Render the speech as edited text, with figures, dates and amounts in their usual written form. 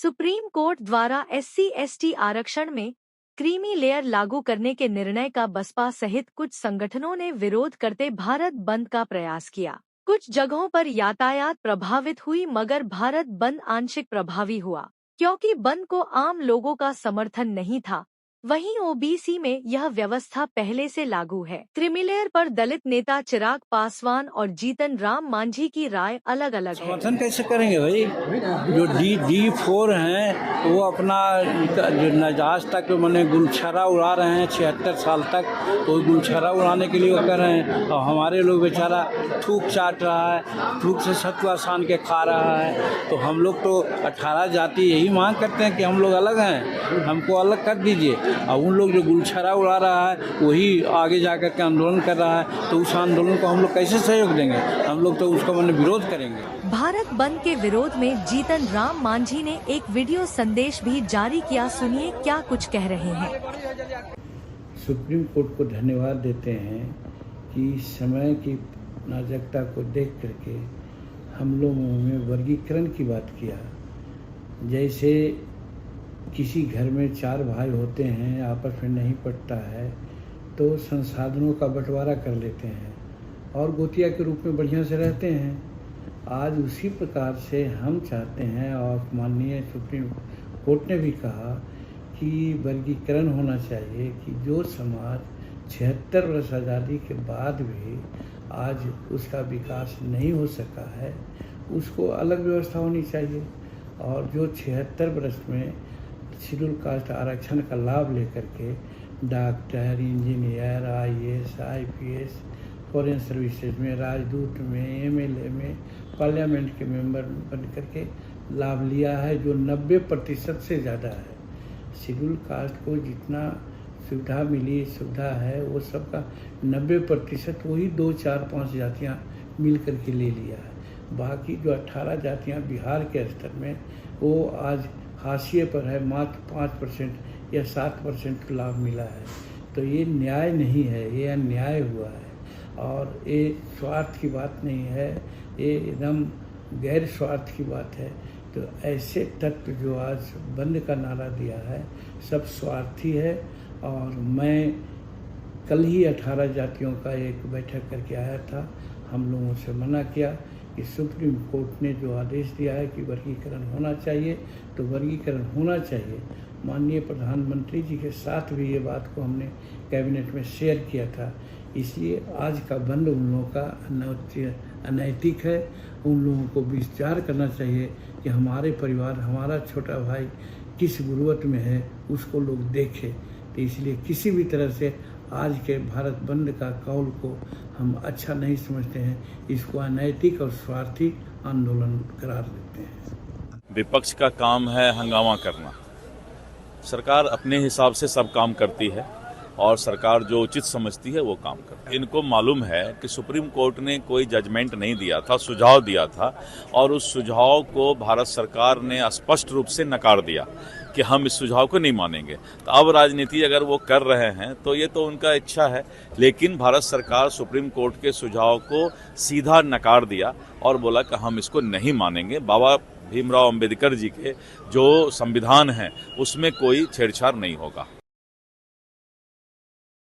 Supreme court द्वारा SC/ST आरक्षण में क्रीमी लेयर लागू करने के निर्णय का बसपा सहित कुछ संगठनों ने विरोध करते भारत बंद का प्रयास किया। कुछ जगहों पर यातायात प्रभावित हुई, मगर भारत बंद आंशिक प्रभावी हुआ क्योंकि बंद को आम लोगों का समर्थन नहीं था। वहीं OBC में यह व्यवस्था पहले से लागू है। क्रीमी लेयर पर दलित नेता चिराग पासवान और जीतन राम मांझी की राय अलग अलग है। समर्थन कैसे करेंगे भाई? जो D4 हैं वो अपना जो आज तक मैंने गुलछरा उड़ा रहे हैं 76 साल तक, तो गुलछरा उड़ाने के लिए वो कर रहे हैं। और हमारे लोग बेचारा थूक चाट रहा है, थूक से सतुआ सान के खा रहा है। तो हम लोग तो 18 जाति यही मांग करते हैं कि हम लोग अलग हैं, हमको अलग कर दीजिए। और उन लोग जो गुलछरा उड़ा रहा है वही आगे जाकर के आंदोलन कर रहा है, तो उस आंदोलन को हम लोग कैसे सहयोग देंगे? हम लोग तो उसका मैंने विरोध करेंगे। भारत बंद के विरोध में जीतन राम मांझी ने एक वीडियो संदेश भी जारी किया। सुनिए क्या कुछ कह रहे हैं। सुप्रीम कोर्ट को धन्यवाद देते हैं कि समय की नाजुकता को देख करके हम लोगों में वर्गीकरण की बात किया। जैसे किसी घर में 4 भाई होते हैं, आपस में नहीं पटता है तो संसाधनों का बंटवारा कर लेते हैं और गोतिया के रूप में बढ़िया से रहते हैं। आज उसी प्रकार से हम चाहते हैं, और माननीय सुप्रीम कोर्ट ने भी कहा कि वर्गीकरण होना चाहिए कि जो समाज 76 वर्ष आज़ादी के बाद भी आज उसका विकास नहीं हो सका है, उसको अलग व्यवस्था होनी चाहिए। और जो 76 वर्ष में शेड्यूल कास्ट आरक्षण का लाभ लेकर के doctor, engineer, IAS, IPS, foreign services में, राजदूत में, MLA में, पार्लियामेंट के मेंबर बन करके लाभ लिया है, जो 90% से ज़्यादा है। शेड्यूल कास्ट को जितना सुविधा मिली, सुविधा है, वो सबका 90% वही 2, 4, 5 जातियाँ मिल करके ले लिया है। बाकी जो 18 जातियाँ बिहार के स्तर में, वो आज हाशिए पर है, मात्र 5% या 7% लाभ मिला है। तो ये न्याय नहीं है, ये अन्याय हुआ है। और ये स्वार्थ की बात नहीं है, ये एकदम गैर स्वार्थ की बात है। तो ऐसे तत्व जो आज बंद का नारा दिया है, सब स्वार्थी है। और मैं कल ही 18 जातियों का एक बैठक करके आया था। हम लोगों से मना किया कि सुप्रीम कोर्ट ने जो आदेश दिया है कि वर्गीकरण होना चाहिए, तो वर्गीकरण होना चाहिए। माननीय प्रधानमंत्री जी के साथ भी ये बात को हमने कैबिनेट में शेयर किया था। इसलिए आज का बंद उन लोगों का अनैतिक है। उन लोगों को विचार करना चाहिए कि हमारे परिवार, हमारा छोटा भाई किस गुर्बत में है, उसको लोग देखें। तो इसलिए किसी भी तरह से आज के भारत बंद का कौल को हम अच्छा नहीं समझते हैं। इसको अनैतिक और स्वार्थी आंदोलन करार देते हैं। विपक्ष का काम है हंगामा करना। सरकार अपने हिसाब से सब काम करती है और सरकार जो उचित समझती है वो काम करती है। इनको मालूम है कि सुप्रीम कोर्ट ने कोई जजमेंट नहीं दिया था, सुझाव दिया था, और उस सुझाव को भारत सरकार ने स्पष्ट रूप से नकार दिया कि हम इस सुझाव को नहीं मानेंगे। तो अब राजनीति अगर वो कर रहे हैं तो ये तो उनका इच्छा है, लेकिन भारत सरकार सुप्रीम कोर्ट के सुझाव को सीधा नकार दिया और बोला कि हम इसको नहीं मानेंगे। बाबा भीमराव अंबेडकर जी के जो संविधान है उसमें कोई छेड़छाड़ नहीं होगा।